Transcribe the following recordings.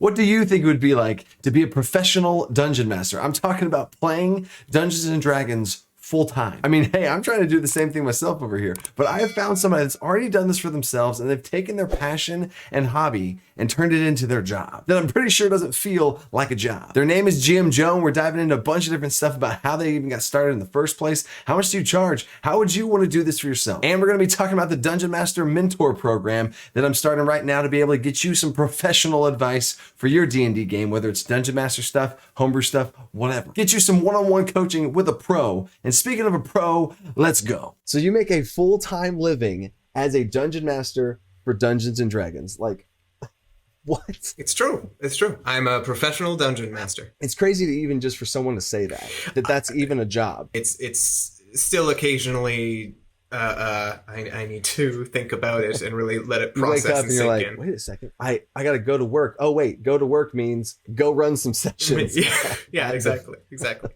What do you think it would be like to be a professional dungeon master? I'm talking about playing Dungeons and Dragons full time. I mean, hey, I'm trying to do the same thing myself over here, but I have found somebody that's already done this for themselves and they've taken their passion and hobby and turned it into their job that I'm pretty sure doesn't feel like a job. Their name is GM Joe, and we're diving into a bunch of different stuff about how they even got started in the first place. How much do you charge? How would you want to do this for yourself? And we're going to be talking about the Dungeon Master Mentor Program that I'm starting right now to be able to get you some professional advice for your D&D game, whether it's Dungeon Master stuff, Homebrew stuff, whatever. Get you some one-on-one coaching with a pro. And speaking of a pro, let's go. So you make a full-time living as a Dungeon Master for Dungeons and Dragons. Like, what? It's true. It's true. I'm a professional dungeon master. It's crazy to even just for someone to say that's even a job. It's still occasionally I need to think about it and really let it process you wake up and you're sink like, in. wait a second, I got to go to work. Oh wait, go to work means go run some sessions. yeah, exactly.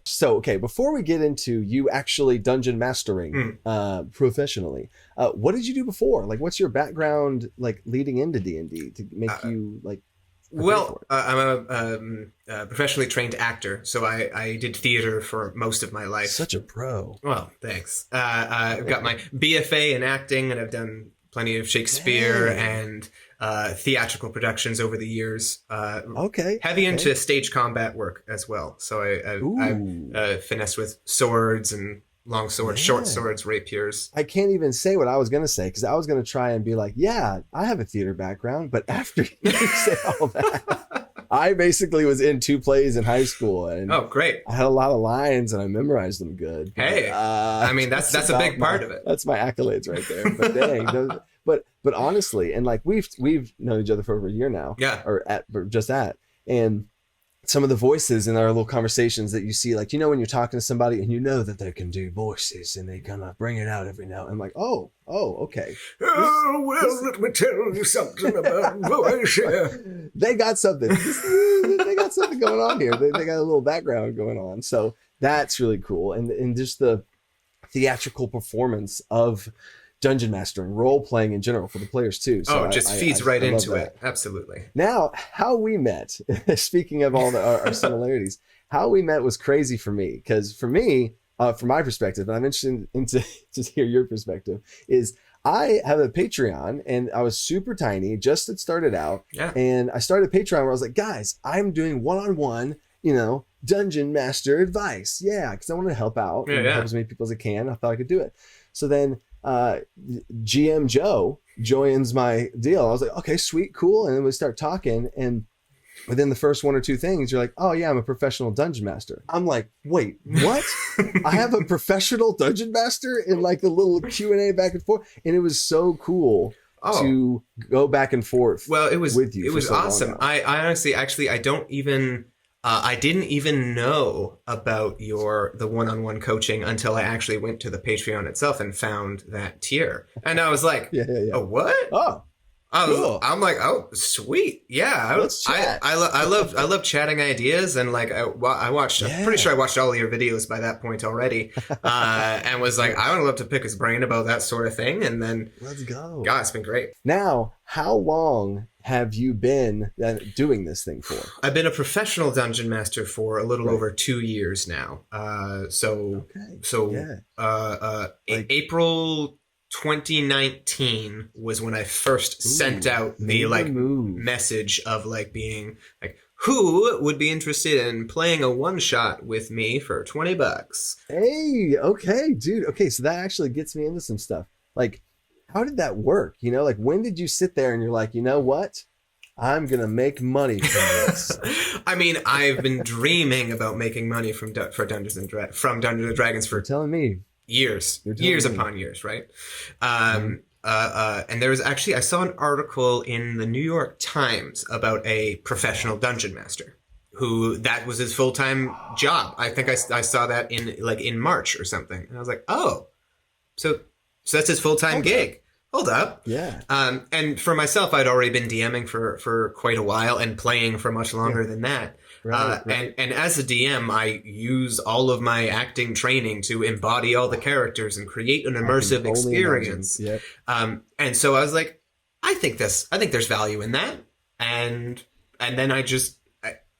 So, okay, before we get into you actually dungeon mastering professionally, what did you do before? Like, what's your background like leading into D&D to make you like? Well, I'm a professionally trained actor, so I did theater for most of my life. Such a pro. Well, thanks. I've got my BFA in acting, and I've done plenty of Shakespeare and theatrical productions over the years. Heavy into stage combat work as well. So I've finessed with swords and long swords, short swords, rapiers. I can't even say what I was going to say because I was going to try and be like, yeah, I have a theater background. But after you say all that, I basically was in 2 plays in high school. And oh, great. I had a lot of lines and I memorized them good. Hey, I mean, that's a big part of it. That's my accolades right there. But dang, but honestly, and like we've known each other for over a year now. Yeah. And some of the voices in our little conversations that you see, like, you know, when you're talking to somebody and you know that they can do voices and they kind of bring it out every now. I'm like, oh, okay. Let me tell you something about voices. They got something. They got something going on here. They got a little background going on. So that's really cool. And just the theatrical performance of dungeon mastering, role playing in general for the players too. So it just feeds right into it. Absolutely. Now, how we met, speaking of all our similarities, how we met was crazy for me. Because for me, from my perspective, and I'm interested to hear your perspective, is I have a Patreon and I was super tiny, just had started out. Yeah. And I started a Patreon where I was like, guys, I'm doing one-on-one, dungeon master advice. Yeah, because I wanted to help out and help as many people as I can. I thought I could do it. So then GM Joe joins my deal. I was like, okay, sweet, cool. And then we start talking, and within the first 1 or 2 things, you're like, oh yeah, I'm a professional dungeon master. I'm like, wait, what? I have a professional dungeon master in like the little Q&A back and forth. And it was so cool to go back and forth. Well, it was with you. It was awesome. I honestly, I don't even. I didn't even know about the one-on-one coaching until I actually went to the Patreon itself and found that tier. And I was like, oh, what? Oh, cool. I'm like, oh, sweet. Yeah. Let's chat. I love chatting ideas. And like, I'm pretty sure I watched all of your videos by that point already. And was like, I would love to pick his brain about that sort of thing. And then let's go. God, it's been great. Now, how long have you been doing this thing for? I've been a professional dungeon master for a little over 2 years now. April 2019 was when I first sent out the message of like being like, who would be interested in playing a one shot with me for $20? Hey, okay, dude. Okay, so that actually gets me into some stuff. Like, how did that work? Like when did you sit there and you're like, you know what? I'm going to make money from this. I mean, I've been dreaming about making money from Dungeons and Dragons for telling me years upon years, right? And there was actually, I saw an article in the New York Times about a professional dungeon master who that was his full-time job. I think I saw that in March or something. And I was like, oh, so that's his full-time gig. Hold up. Yeah. And for myself, I'd already been DMing for quite a while and playing for much longer than that. Right. And as a DM, I use all of my acting training to embody all the characters and create an immersive experience. Yep. And so I was like, I think there's value in that. And and then I just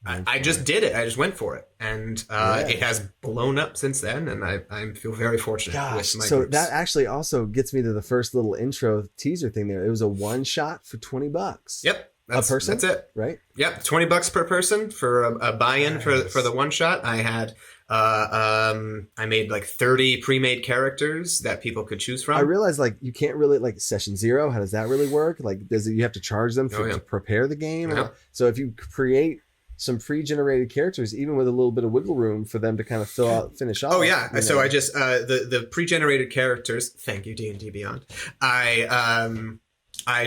did it. I just went for it, and it has blown up since then. And I feel very fortunate with my groups. That actually also gets me to the first little intro teaser thing there. It was a one shot for $20. Yep. A person? That's it. Right? Yep. $20 per person for a buy-in for the one shot. I had I made like 30 pre-made characters that people could choose from. I realized like you can't really like session 0. How does that really work? Like you have to charge them to prepare the game? Yeah. So if you create some pre-generated characters, even with a little bit of wiggle room for them to kind of finish off. Oh yeah. So I just the pre-generated characters. Thank you, D&D Beyond. I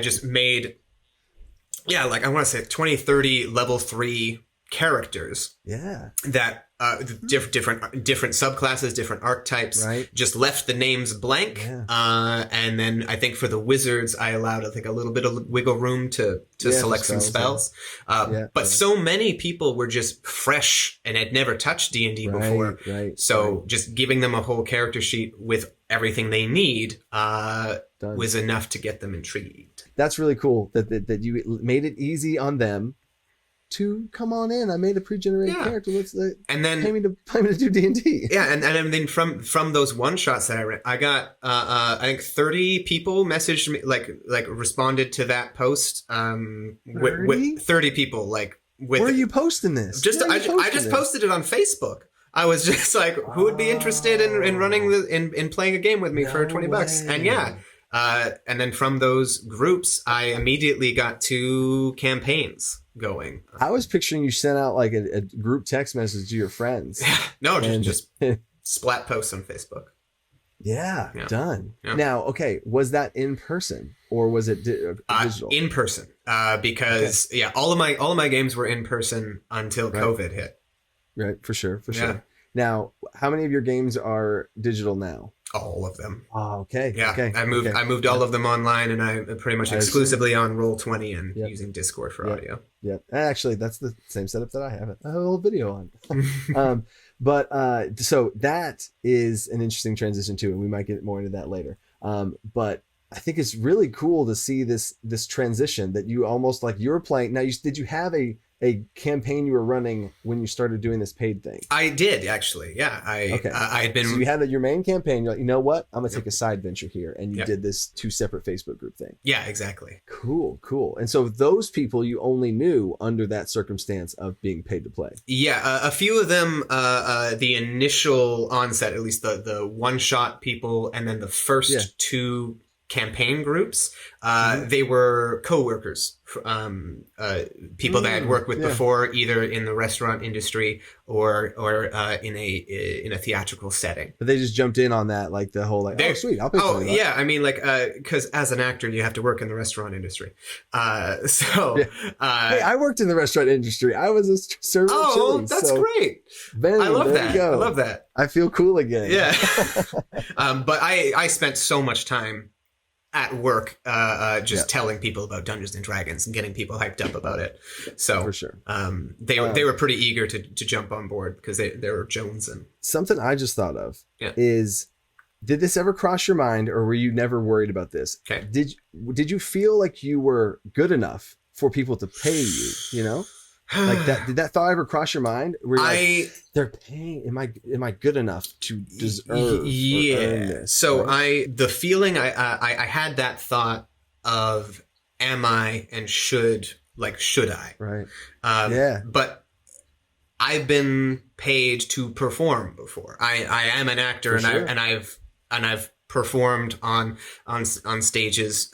just made like I want to say 20, 30 level 3 characters. Yeah. That different subclasses, different archetypes. Right. Just left the names blank. Yeah. And then I think for the wizards, I allowed a little bit of wiggle room to select some spells. But so many people were just fresh and had never touched D&D before. Right. So just giving them a whole character sheet with everything they need was enough to get them intrigued. That's really cool that you made it easy on them to come on in. I made a pre-generated character. And then pay me to do D&D. Yeah, and then from those one shots that I read, I got I think 30 people messaged me like responded to that post. 30 people where are you posting this? I just posted it on Facebook. I was just like, who would be interested in running in playing a game with me for $20? And and then from those groups, I immediately got 2 campaigns going. I was picturing you sent out like a group text message to your friends. No, just splat posts on Facebook. Yeah, done. Yeah. Now, okay, was that in person or was it digital? In person, because all of my games were in person until COVID hit. Right, for sure. Now, how many of your games are digital now? All of them. Oh, okay. Yeah. Okay. I moved all of them online, and I pretty much exclusively on Roll20 and using Discord for audio. Yep. Actually, that's the same setup that I have. I have a little video on. So that is an interesting transition too, and we might get more into that later. But I think it's really cool to see this transition that you almost like you were playing. Now, did you have a campaign you were running when you started doing this paid thing? I did actually. Yeah. I had been. So you had your main campaign. You're like, you know what? I'm gonna take a side venture here, and you did this 2 separate Facebook group thing. Yeah, exactly. Cool. And so those people you only knew under that circumstance of being paid to play. Yeah, a few of them, the initial onset, at least the one shot people, and then the first 2 campaign groups, they were co-workers, people that I had worked with before, either in the restaurant industry or in a theatrical setting. But they just jumped in on that, like the whole oh sweet, I'll pay for it. Yeah, I mean, like because as an actor you have to work in the restaurant industry. Hey, I worked in the restaurant industry. I was a server. Oh, that's great. Bam, I love that. I love that. I feel cool again. Yeah. But I spent so much time at work, telling people about Dungeons and Dragons and getting people hyped up about it. So for sure, they were pretty eager to jump on board because they were jonesing. Something I just thought of is, did this ever cross your mind, or were you never worried about this? Okay. Did you feel like you were good enough for people to pay you? You know, like that. Did that thought ever cross your mind? Where they're paying. Am I good enough to deserve? Yeah. Or earn this, so right? the feeling I had that thought of, am I and should I? Right. But I've been paid to perform before. I am an actor, and I've performed on stages,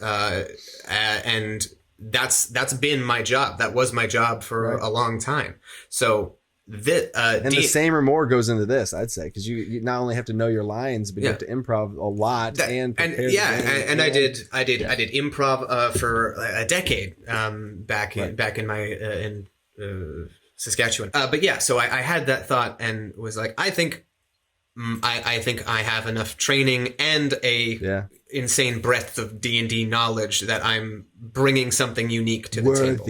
and that's been my job. That was my job for a long time. So the same or more goes into this, I'd say, because you not only have to know your lines, but you have to improv a lot and I did improv for a decade back in my Saskatchewan. So I had that thought and was like, I think I have enough training and a insane breadth of D&D knowledge that I'm bringing something unique to the table.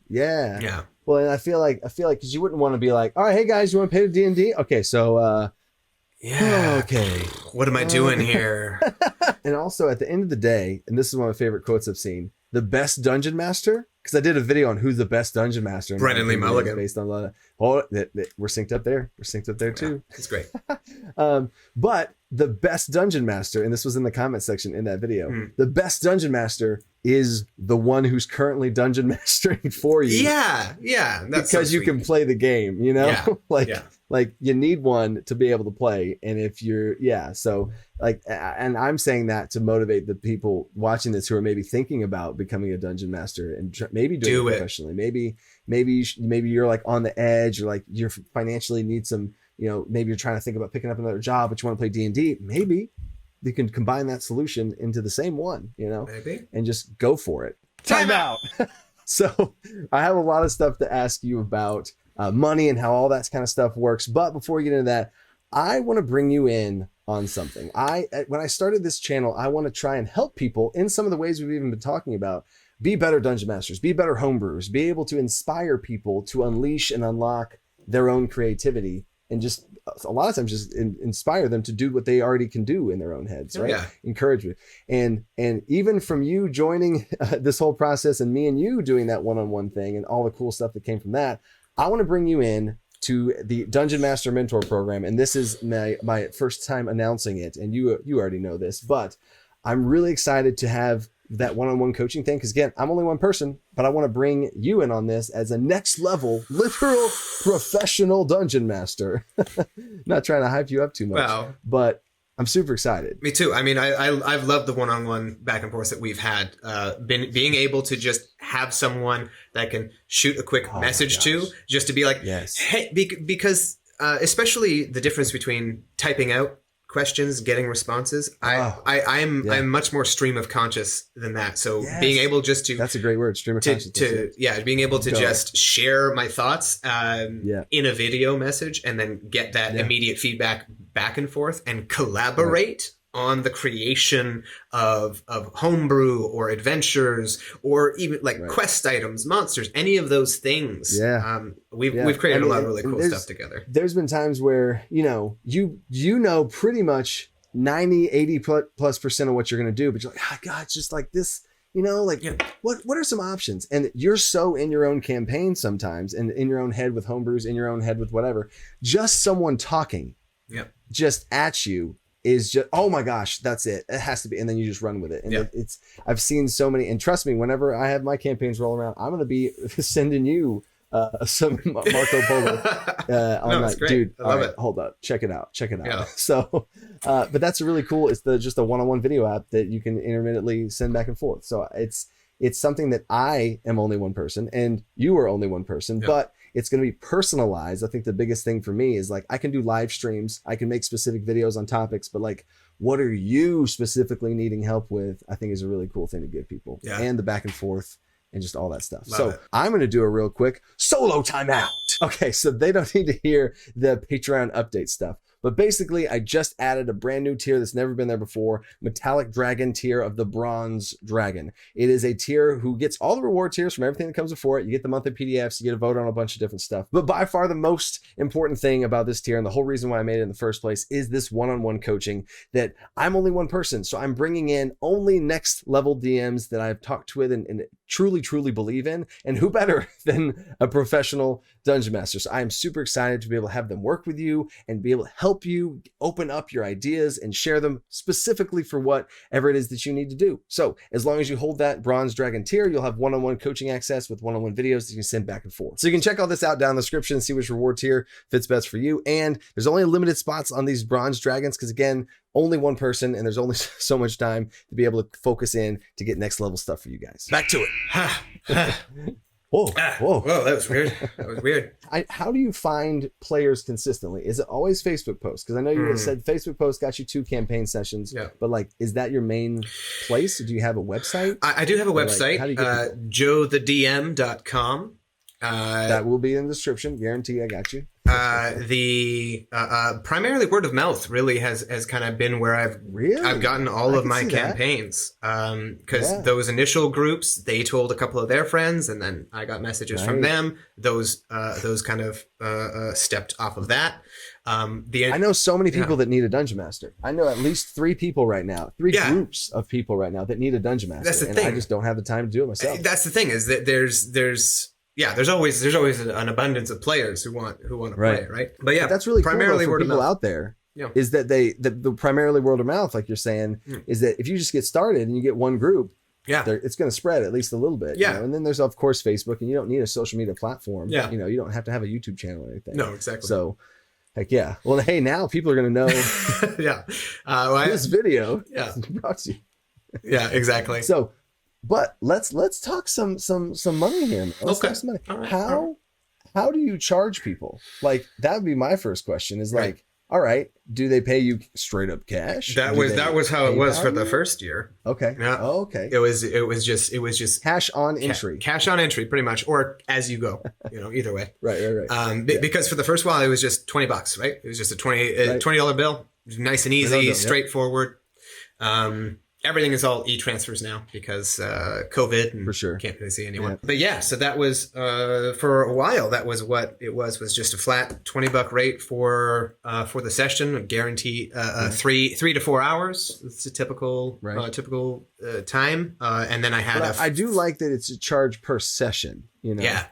Yeah. Yeah. Well, and I feel like because you wouldn't want to be like, all right, hey guys, you want to pay the D&D? Okay, so okay, what am I doing here? And also at the end of the day, and this is one of my favorite quotes I've seen: the best dungeon master because I did a video on who's the best dungeon master. Brendan Lee Mulligan. Based on a lot of, we're synced up there. We're synced up there too. It's great. But the best dungeon master, and this was in the comment section in that video, the best dungeon master is the one who's currently dungeon mastering for you. Yeah. That's because you can play the game, you know? Yeah. Like you need one to be able to play. And if you're, so like, and I'm saying that to motivate the people watching this who are maybe thinking about becoming a dungeon master and maybe doing it professionally. Maybe you're like on the edge, or like you're financially need some, maybe you're trying to think about picking up another job, but you want to play D&D. Maybe you can combine that solution into the same one, maybe, and just go for it. Time out. So I have a lot of stuff to ask you about money and how all that kind of stuff works. But before we get into that, I want to bring you in on something. When I started this channel, I want to try and help people in some of the ways we've even been talking about. Be better dungeon masters, be better homebrewers, be able to inspire people to unleash and unlock their own creativity, and just a lot of times just inspire them to do what they already can do in their own heads, right? Yeah. Encouragement. And even from you joining this whole process and me and you doing that one-on-one thing and all the cool stuff that came from that, I want to bring you in to the Dungeon Master Mentor Program. And this is my first time announcing it. And you already know this, but I'm really excited to have that one-on-one coaching thing. Because again, I'm only one person, but I want to bring you in on this as a next level, literal professional dungeon master. Not trying to hype you up too much, but I'm super excited. Me too. I mean, I've loved the one-on-one back and forth that we've had. Being able to just have someone that can shoot a quick message to, just to be like, hey, because especially the difference between typing out questions, getting responses. I'm much more stream of conscious than that. So being able just to, that's a great word, stream of consciousness. Being able to just share my thoughts in a video message and then get that immediate feedback back and forth and collaborate on the creation of homebrew or adventures or even like quest items, monsters, any of those things. We've created a lot of really cool stuff together. There's been times where, you know pretty much 80+ % of what you're going to do, but you're like, oh God, it's just like this, what are some options? And you're so in your own campaign sometimes and in your own head with homebrews, in your own head with whatever, just someone talking just at you is just, oh my gosh, that's it. It has to be. And then you just run with it. And I've seen so many, and trust me, whenever I have my campaigns rolling around, I'm going to be sending you some Marco Polo. I'm like, dude, all right, hold up. Check it out. Yeah. So, but that's really cool. It's just a one-on-one video app that you can intermittently send back and forth. So it's something that I am only one person and you are only one person, but it's going to be personalized. I think the biggest thing for me is like, I can do live streams. I can make specific videos on topics, but like, what are you specifically needing help with? I think is a really cool thing to give people and the back and forth and just all that stuff. I'm going to do a real quick solo timeout. Okay. So they don't need to hear the Patreon update stuff. But basically, I just added a brand new tier that's never been there before, Metallic Dragon tier of the Bronze Dragon. It is a tier who gets all the reward tiers from everything that comes before it. You get the monthly PDFs, you get a vote on a bunch of different stuff. But by far the most important thing about this tier, and the whole reason why I made it in the first place, is this one-on-one coaching that I'm only one person. So I'm bringing in only next level DMs that I've talked with and truly, truly believe in. And who better than a professional dungeon master? So I am super excited to be able to have them work with you and be able to help you open up your ideas and share them specifically for whatever it is that you need to do. So as long as you hold that Bronze Dragon tier, you'll have one-on-one coaching access with one-on-one videos that you can send back and forth. So you can check all this out down in the description and see which reward tier fits best for you. And there's only limited spots on these Bronze Dragons because again, only one person and there's only so much time to be able to focus in to get next level stuff for you guys. Back to it. Whoa. That was weird. How do you find players consistently? Is it always Facebook posts? Because I know you said Facebook posts got you 2 campaign sessions, but like, is that your main place? Do you have a website? I do have a website, jothedm.com. That will be in the description. Guarantee I got you. The primarily word of mouth really has kind of been where I've gotten all of my campaigns, because those initial groups, they told a couple of their friends, and then I got messages from them. Those kind of stepped off of that. I know so many people that need a dungeon master. I know at least 3 people right now, 3 groups of people right now that need a dungeon master. That's the thing. I just don't have the time to do it myself. That's the thing, is that there's always an abundance of players who want to play, right? But yeah, that's really primarily cool, for people out there. Is that the primarily word of mouth, like you're saying, is that if you just get started and you get one group, it's going to spread at least a little bit. Yeah. You know? And then there's of course Facebook, and you don't need a social media platform. Yeah. You don't have to have a YouTube channel or anything. No, exactly. So. Heck yeah. Well, hey, now people are going to know this video is brought to you. Yeah, exactly. So, but let's talk some money here. Let's talk some money. All right. How do you charge people? Like, that would be my first question is like, all right, do they pay you straight up cash? That was how it was for the first year. Okay. Yeah. Oh, okay. It was just cash on entry. Cash on entry, pretty much, or as you go. Either way. Right. Because for the first while, it was just $20, right? It was just a $20 bill, nice and easy, straightforward. Everything is all e-transfers now because COVID, and for sure, can't really see anyone. But yeah, so that was for a while. That was what it was just a flat $20 rate for the session, a guarantee 3 to 4 hours. It's a typical time. And then I had I do like that it's a charge per session. Yeah.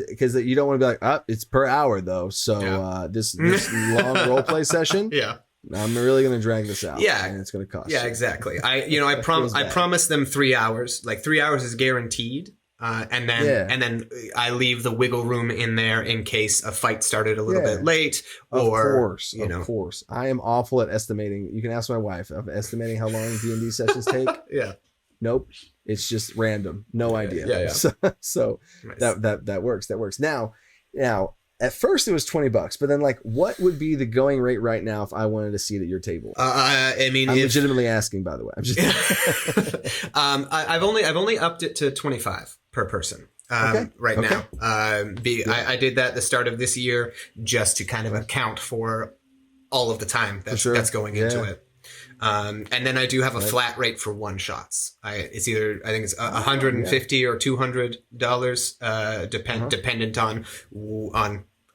Because you don't want to be like, it's per hour though. So this long role play session. Yeah. I'm really going to drag this out. Yeah. And it's going to cost. Yeah, exactly. I promised them 3 hours. Like 3 hours is guaranteed. And then I leave the wiggle room in there in case a fight started a little bit late. Of course. I am awful at estimating. You can ask my wife of estimating how long D&D sessions take. Yeah. Nope. It's just random. No idea. Yeah. So nice. that works. That works. Now, at first it was $20, but then like, what would be the going rate right now if I wanted a seat at your table? I mean, I'm legitimately asking, by the way. I'm just. I've only upped it to 25 per person. Right now. I did that at the start of this year just to kind of account for all of the time that's going into it. And then I do have a flat rate for one shots. I think it's $150 or $200, dependent on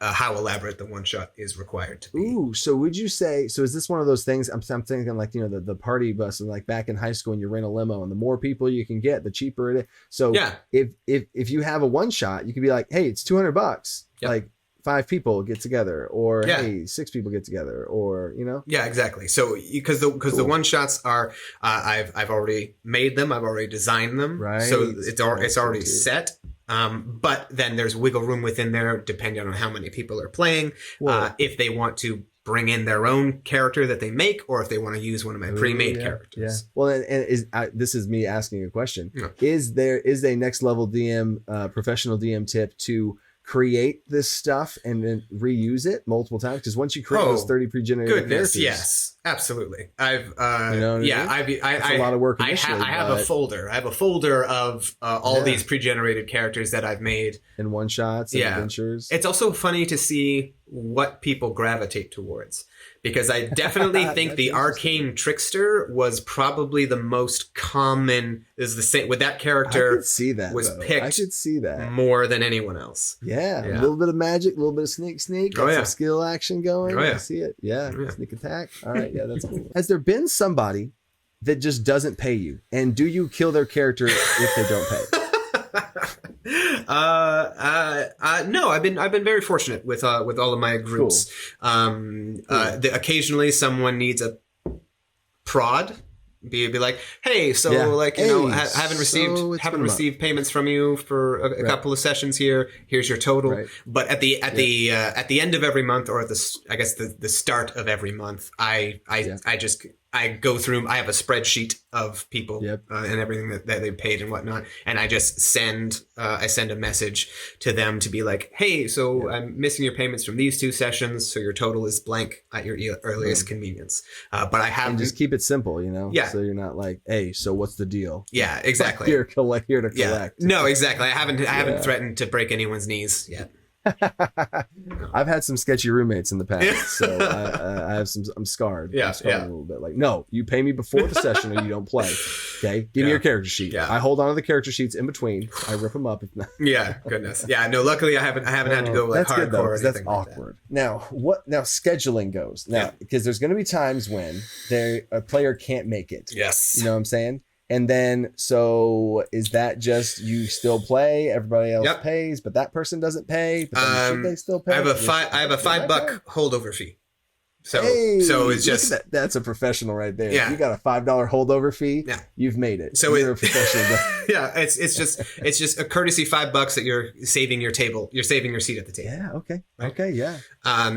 how elaborate the one shot is required to be. Ooh, so would you say? So is this one of those things? I'm thinking like the party bus, and like back in high school, when you rent a limo, and the more people you can get, the cheaper it is. So if you have a one shot, you could be like, hey, it's $200. Like 5 people get together, or hey, 6 people get together, or Yeah, exactly. So because the one shots are I've already made them, I've already designed them, right? So it's already set. But then there's wiggle room within there depending on how many people are playing. If they want to bring in their own character that they make, or if they want to use one of my pre-made characters. Well, and this is me asking a question. Is a next level DM, professional DM tip to create this stuff and then reuse it multiple times? Because once you create those 30 pre-generated characters, yes, absolutely. I've I a lot of work. I have a folder. I have a folder of all these pre-generated characters that I've made in one shots and adventures. It's also funny to see what people gravitate towards, because I definitely think the arcane trickster was probably the most common. Is the same with that character? I could see that was picked. I could see that more than anyone else. Yeah, a little bit of magic, a little bit of sneak, got some skill action going. I see it. Sneak attack. All right, that's cool. Has there been somebody that just doesn't pay you, and do you kill their character if they don't pay? No, I've been very fortunate with all of my groups. Cool. Occasionally someone needs a prod. Be like, hey, so haven't received payments from you for a couple of sessions here. Here's your total. Right. But at the end of every month, or at the start of every month, I go through. I have a spreadsheet of people and everything that they paid and whatnot, and I just send a message to them to be like, hey, so I'm missing your payments from these 2 sessions, so your total is blank at your earliest convenience. But I have just keep it simple, so you're not like, hey, so what's the deal? Yeah, exactly. Here to collect. No, exactly. I haven't threatened to break anyone's knees yet. I've had some sketchy roommates in the past, so I have some. I'm scarred. Yeah, I'm scarred a little bit. Like, no, you pay me before the session, or you don't play. Okay, give me your character sheet. Yeah. I hold on to the character sheets in between. I rip them up. If not. Yeah, goodness. Yeah, no. Luckily, I haven't had to go like that's hardcore. Good, though, or that's anything like awkward. Now, Now scheduling goes now because there's going to be times when a player can't make it. Yes. You know what I'm saying? And then, so is that just you still play, everybody else pays, but that person doesn't pay? But then should they still pay? I have a $5 holdover fee. So it's just that's a professional right there. Yeah. You got a $5 holdover fee. Yeah. You've made it. So you're a professional. Yeah, it's just a courtesy $5 that you're saving your table. You're saving your seat at the table. Yeah. Okay. Right? Okay. Yeah.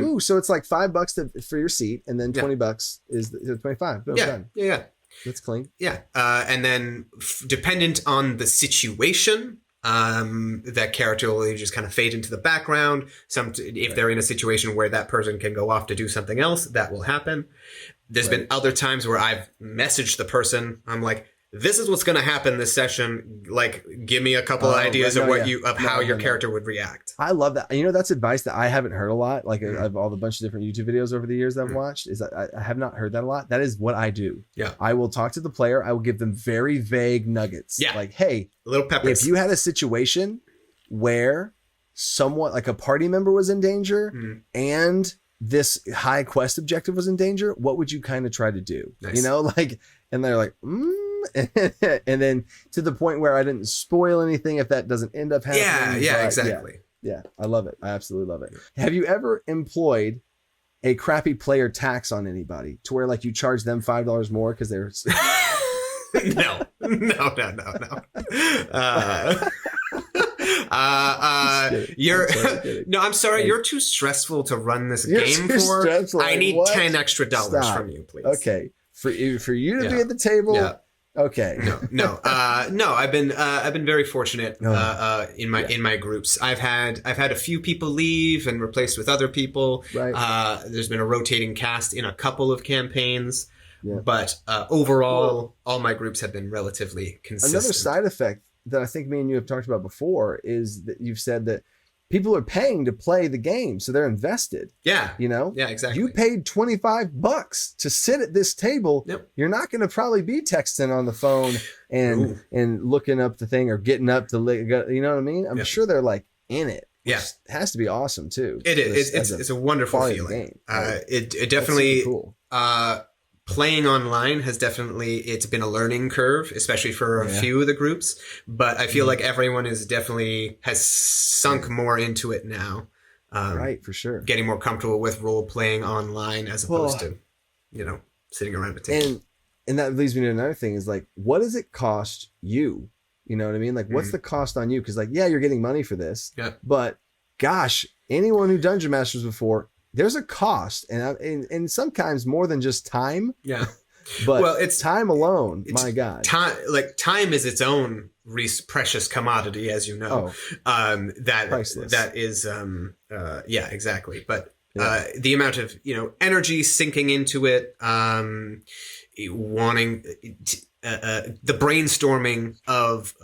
Ooh, so it's like $5 for your seat, and then $20 is the 25. Boom, done. Yeah. That's clean. Yeah. And then dependent on the situation, that character will just kind of fade into the background. If they're in a situation where that person can go off to do something else, that will happen. There's been other times where I've messaged the person. I'm like, this is what's going to happen this session. Like, give me a couple of ideas of how your character would react. I love that. You know, that's advice that I haven't heard a lot. Like I've all the bunch of different YouTube videos over the years that I've watched is that I have not heard that a lot. That is what I do. Yeah. I will talk to the player. I will give them very vague nuggets. Yeah. Like, hey, a little peppers. If you had a situation where someone like a party member was in danger and this high quest objective was in danger, what would you kind of try to do? Nice. You know, like, and they're like, and then to the point where I didn't spoil anything if that doesn't end up happening. Yeah, exactly. Yeah, I love it. I absolutely love it. Have you ever employed a crappy player tax on anybody to where like you charge them $5 more because they're No. I'm sorry. You're too stressful to run this game for. I need $10 extra from you, please. Okay, for you to be at the table. Yeah. Okay. No. I've been very fortunate in my groups. I've had a few people leave and replaced with other people. Right. There's been a rotating cast in a couple of campaigns. Yeah. But overall, all my groups have been relatively consistent. Another side effect that I think me and you have talked about before is that you've said that people are paying to play the game, so they're invested. Yeah. You know? Yeah, exactly. You paid $25 to sit at this table. Yep. You're not going to probably be texting on the phone and looking up the thing or getting up to, you know what I mean? I'm sure they're like in it. Yeah. It has to be awesome too. It is. It's a wonderful feeling. It definitely, cool. Playing online has it's been a learning curve, especially for a few of the groups, but I feel like everyone has sunk more into it now. Right, for sure. Getting more comfortable with role playing online as opposed to, sitting around a table. And that leads me to another thing is like, what does it cost you? You know what I mean? Like, what's the cost on you? Because like, yeah, you're getting money for this, but gosh, anyone who Dungeon Masters before, there's a cost, and sometimes more than just time. Yeah, but it's time alone. My God, time is its own precious commodity, as you know. Priceless. That is, exactly. But the amount of energy sinking into it, wanting. The brainstorming of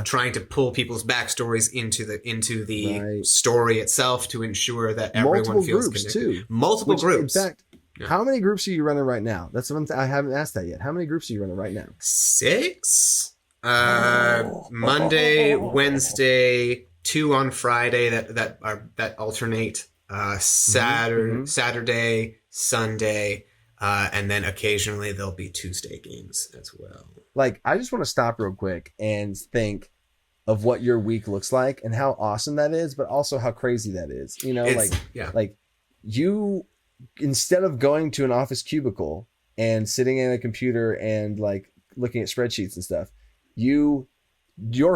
trying to pull people's backstories into the story itself to ensure that everyone feels connected. Multiple groups. In fact, how many groups are you running right now? That's something I haven't asked that yet. How many groups are you running right now? 6. Monday, Wednesday, 2 on Friday that alternate. Saturday, Sunday. And then occasionally there'll be Tuesday games as well. Like, I just want to stop real quick and think of what your week looks like and how awesome that is, but also how crazy that is. You know, like you, instead of going to an office cubicle and sitting in a computer and like looking at spreadsheets and stuff, your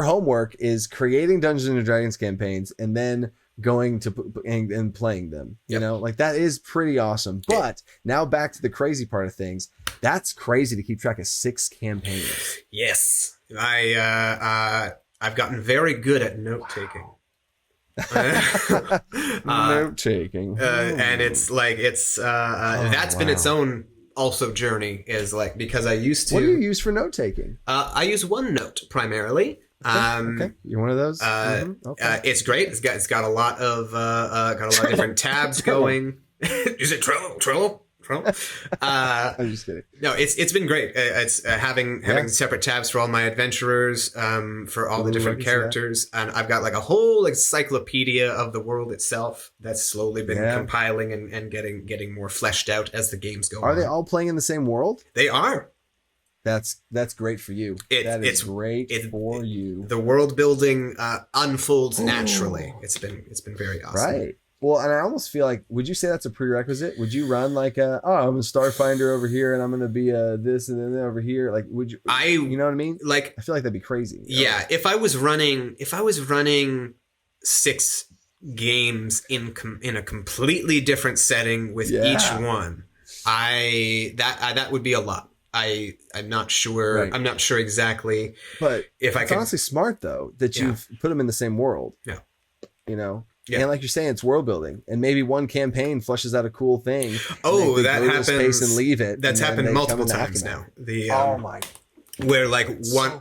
homework is creating Dungeons and Dragons campaigns and then going to and playing them. You know, like that is pretty awesome. But now back to the crazy part of things. That's crazy to keep track of 6 campaigns. Yes, I've gotten very good at note taking. Note taking, and it's like that's been its own also journey. Is like because I used to. What do you use for note taking? I use OneNote primarily. Okay. You're one of those. Okay. It's great. It's got a lot of different tabs going. Is it Trello? I'm just kidding. No, it's been great. It's having separate tabs for all my adventurers, for all the different characters, and I've got like a whole encyclopedia of the world itself that's slowly been compiling and getting more fleshed out as the games go on. Are they all playing in the same world? They are. That's great for you. It's great for you. The world building unfolds naturally. It's been very awesome. Right. Well, and I almost feel like, would you say that's a prerequisite? Would you run like I'm a Starfinder over here and I'm going to be this and then over here? Like, would you, you know what I mean? Like, I feel like that'd be crazy. Yeah. If I was running 6 games in a completely different setting with each one, that would be a lot. I'm not sure. Right. I'm not sure exactly. But if it's honestly smart though, that you've put them in the same world. Yeah. You know? Yeah. And like you're saying, it's world building, and maybe one campaign flushes out a cool thing. Oh, that happens. Space and leave it. That's happened multiple times now. Oh my! Where like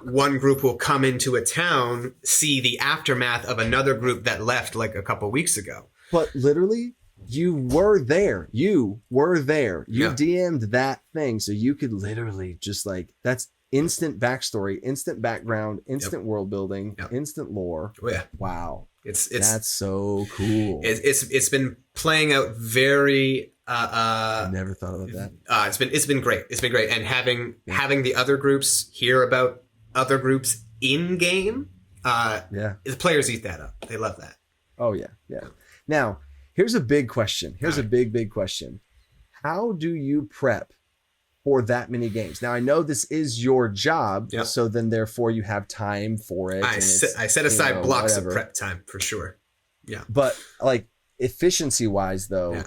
one group will come into a town, see the aftermath of another group that left like a couple weeks ago. But literally, you were there. You DM'd that thing, so you could literally just like that's instant backstory, instant background, instant world building, instant lore. Oh yeah! Wow. It's that's so cool. It's been playing out very. I never thought about that. It's been great. It's been great, and having the other groups hear about other groups in game. The players eat that up. They love that. Oh yeah. Now here's a big question. Here's a big question. How do you prep for that many games? Now I know this is your job, so then therefore you have time for it. I set aside blocks of prep time for sure. Yeah. But like efficiency wise though,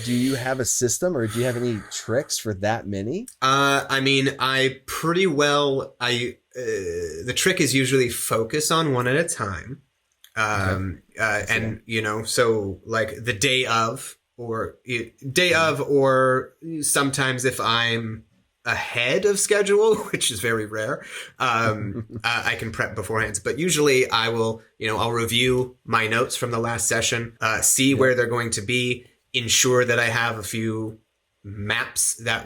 do you have a system or do you have any tricks for that many? I mean, the trick is usually focus on one at a time. And so like the day of, or sometimes if I'm ahead of schedule, which is very rare, I can prep beforehand. But usually I will, I'll review my notes from the last session, see where they're going to be, ensure that I have a few maps that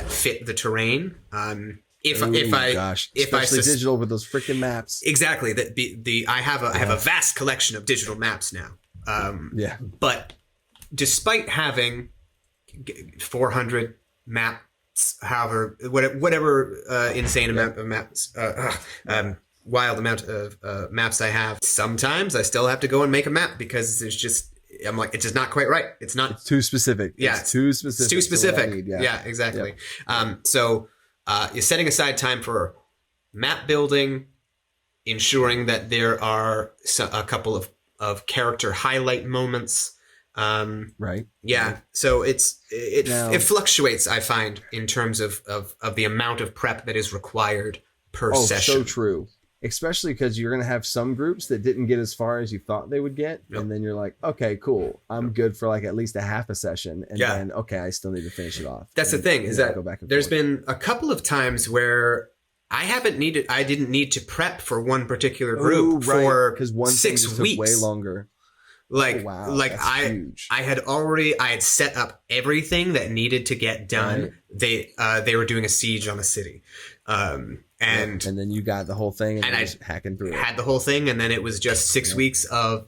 fit the terrain. Especially digital with those freaking maps. Exactly. I have a vast collection of digital maps now. But despite having 400 maps, however, whatever insane amount of maps, wild amount of maps I have, sometimes I still have to go and make a map because there's just, I'm like, it's just not quite right. It's too specific. Yeah. It's too specific. It's too specific. Yeah, exactly. Yeah. So you're setting aside time for map building, ensuring that there are a couple of character highlight moments. Right. Yeah. So it fluctuates, I find, in terms of the amount of prep that is required per session. So true. Especially because you're going to have some groups that didn't get as far as you thought they would get. Yep. And then you're like, okay, cool. I'm good for like at least a half a session. And then, okay, I still need to finish it off. That's the thing is that there's been a couple of times where I didn't need to prep for one particular group for 6 weeks. Way longer. I had set up everything that needed to get done. Right. They were doing a siege on a city. And then you got the whole thing and I was hacking through it. Had the whole thing, and then it was just 6 weeks of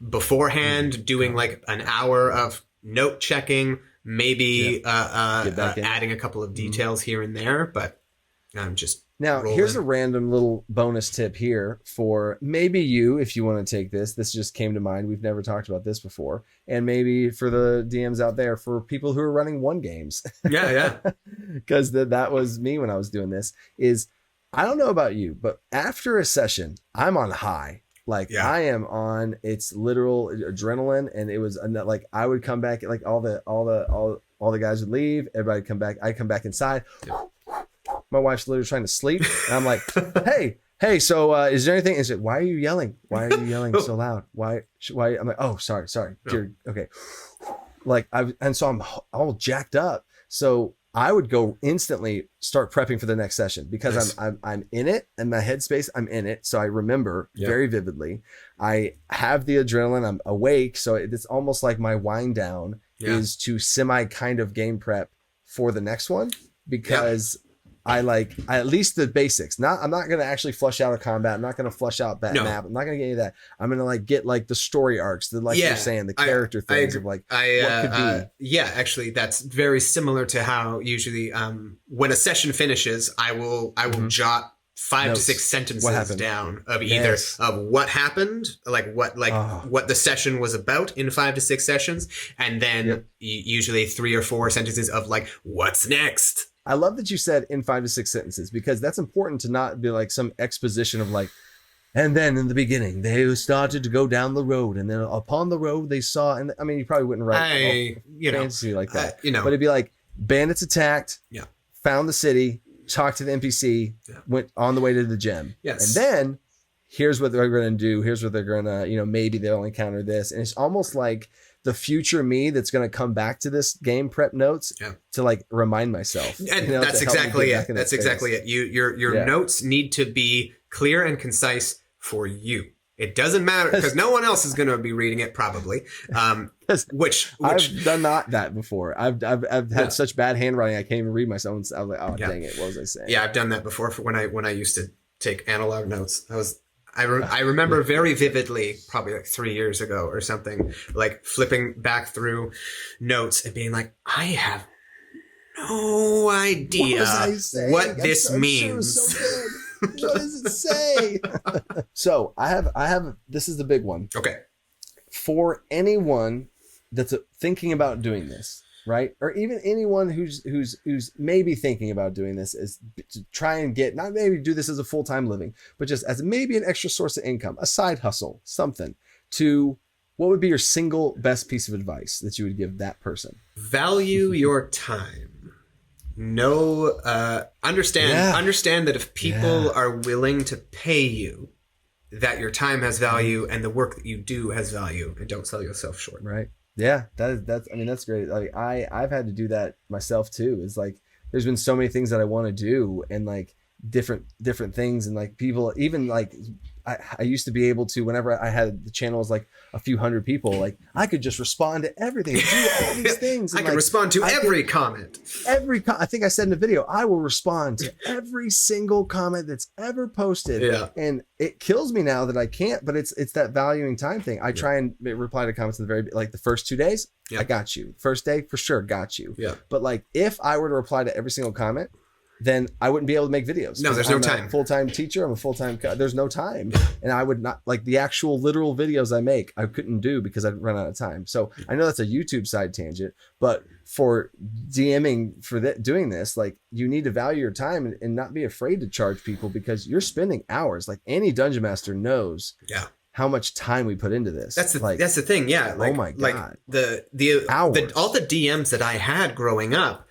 beforehand doing like an hour of note checking, maybe adding a couple of details here and there, but I'm just rolling. Here's a random little bonus tip here for maybe you, if you want to take this. This just came to mind. We've never talked about this before. And maybe for the DMs out there, for people who are running one games. Yeah. Because that was me when I was doing this, is I don't know about you, but after a session, I'm on high. I am on, it's literal adrenaline. And it was like, I would come back, like all the guys would leave. Everybody would come back. I come back inside. Yep. My wife's literally trying to sleep. And I'm like, hey, so is there anything? And she said, why are you yelling? Why are you yelling so loud? Why? I'm like, oh, sorry. No. Okay. So I'm all jacked up. So I would go instantly start prepping for the next session because Nice. I'm in it, and my headspace, I'm in it. So I remember very vividly. I have the adrenaline, I'm awake. So it's almost like my wind down is to semi kind of game prep for the next one, because I at least the basics. I'm not going to actually flush out a combat. I'm not going to flush out that map. I'm not going to get any of that. I'm going to like get like the story arcs, you're saying, the character things of like what could be. Yeah, actually, that's very similar to how usually when a session finishes, I will jot 5 to 6 sentences down of either of what happened, like what the session was about in 5 to 6 sessions, and then usually 3 or 4 sentences of like what's next. I love that you said in 5 to 6 sentences, because that's important to not be like some exposition of like, and then in the beginning they started to go down the road, and then upon the road they saw, and I mean, you probably wouldn't write fantasy like that, but it'd be like bandits attacked, found the city, talked to the NPC, went on the way to the gem, and then here's what they're going to do. Here's what they're going to, maybe they'll encounter this, and it's almost like the future me that's going to come back to this game prep notes to like remind myself. And that's exactly it. That's exactly it. Your notes need to be clear and concise for you. It doesn't matter because no one else is going to be reading it probably. Which I've done that before. I've had such bad handwriting I can't even read myself. I was like, oh dang it, what was I saying? Yeah, I've done that before when I used to take analog notes. I remember very vividly, probably like 3 years ago or something, like flipping back through notes and being like, I have no idea what this means. Sure what does it say? So I have, this is the big one. Okay. For anyone that's thinking about doing this, right? Or even anyone who's maybe thinking about doing this, is to try and get, not maybe do this as a full-time living, but just as maybe an extra source of income, a side hustle, something. What would be your single best piece of advice that you would give that person? Value your time. Understand that if people are willing to pay you, that your time has value and the work that you do has value, and don't sell yourself short. Right. Yeah, that's great. Like I've had to do that myself too. It's like there's been so many things that I want to do, and like different things, and like people, even like I used to be able to, whenever I had the channel was like a few hundred people, like I could just respond to everything, do all these things. I can respond to every comment. I think I said in the video, I will respond to every single comment that's ever posted. Yeah. And it kills me now that I can't, but it's that valuing time thing. I try and reply to comments in the like the first 2 days, I got you. First day, for sure, got you. Yeah. But like if I were to reply to every single comment, then I wouldn't be able to make videos. No, there's no time. I'm a full-time teacher. I'm a full-time, there's no time. And I would not, like the actual literal videos I make, I couldn't do because I'd run out of time. So I know that's a YouTube side tangent, but for DMing, for doing this, like you need to value your time and not be afraid to charge people, because you're spending hours. Like any dungeon master knows how much time we put into this. That's the thing. Yeah. Like, oh my God. Like all the DMs that I had growing up,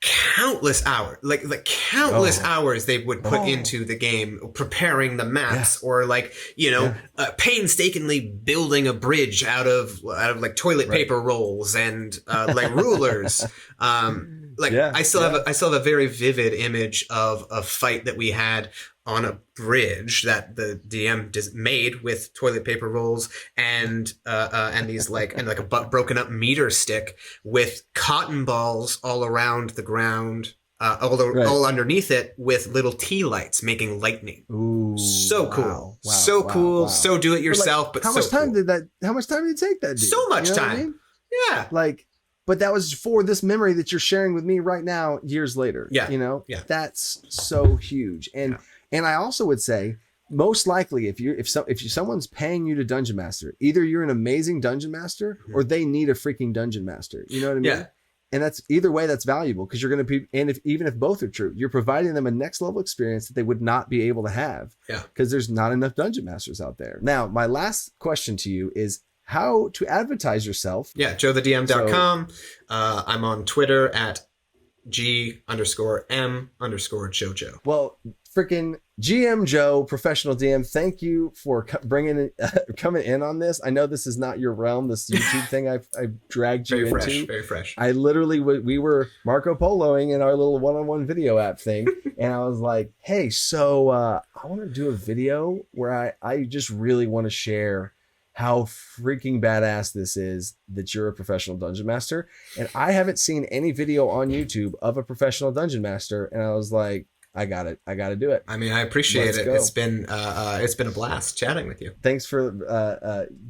countless hours, like countless hours they would put into the game, preparing the maps, or like painstakingly building a bridge out of like toilet paper rolls and like rulers. I still have a very vivid image of a fight that we had on a bridge that the DM made with toilet paper rolls and these like a broken up meter stick with cotton balls all around the ground, all underneath it, with little tea lights making lightning. Ooh, so cool, cool. So do it yourself. But how much time did it take that dude? So much time. I mean? Yeah. Like, but that was for this memory that you're sharing with me right now, years later. Yeah. That's so huge. And I also would say, most likely, if someone's paying you to dungeon master, either you're an amazing dungeon master or they need a freaking dungeon master. You know what I mean? Yeah. And that's either way, that's valuable, because you're going to be, and even if both are true, you're providing them a next level experience that they would not be able to have. Yeah. Because there's not enough dungeon masters out there. Now, my last question to you is how to advertise yourself. Yeah. JoTheDM.com. I'm on Twitter at G_M_JoJo. Well, freaking GM Joe, professional DM, thank you for coming in on this. I know this is not your realm, this YouTube thing I dragged you into. Very fresh. I literally, we were Marco Poloing in our little one-on-one video app thing. And I was like, hey, so I want to do a video where I just really want to share how freaking badass this is that you're a professional dungeon master. And I haven't seen any video on YouTube of a professional dungeon master. And I was like, I got to do it. I mean, I appreciate Let's it. go. It's been a blast chatting with you. Thanks for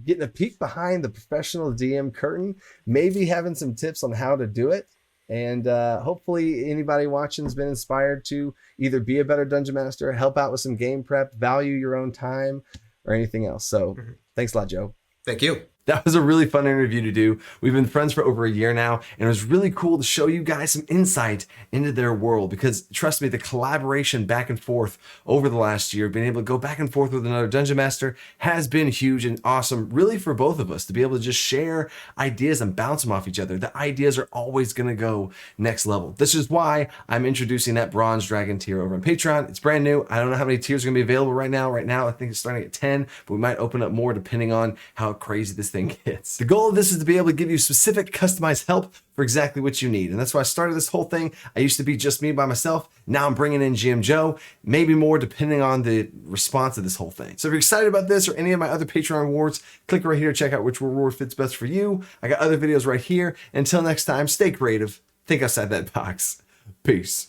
getting a peek behind the professional DM curtain, maybe having some tips on how to do it. And hopefully anybody watching has been inspired to either be a better dungeon master, help out with some game prep, value your own time, or anything else. So thanks a lot, Joe. Thank you. That was a really fun interview to do. We've been friends for over a year now, and it was really cool to show you guys some insight into their world because, trust me, the collaboration back and forth over the last year, being able to go back and forth with another dungeon master has been huge and awesome, really, for both of us to be able to just share ideas and bounce them off each other. The ideas are always going to go next level. This is why I'm introducing that Bronze Dragon tier over on Patreon. It's brand new. I don't know how many tiers are going to be available right now. Right now, I think it's starting at 10, but we might open up more depending on how crazy this thing gets. The goal of this is to be able to give you specific customized help for exactly what you need. And that's why I started this whole thing. I used to be just me by myself. Now I'm bringing in GM Joe, maybe more depending on the response of this whole thing. So if you're excited about this or any of my other Patreon rewards, click right here to check out which reward fits best for you. I got other videos right here. Until next time, stay creative, think outside that box. Peace.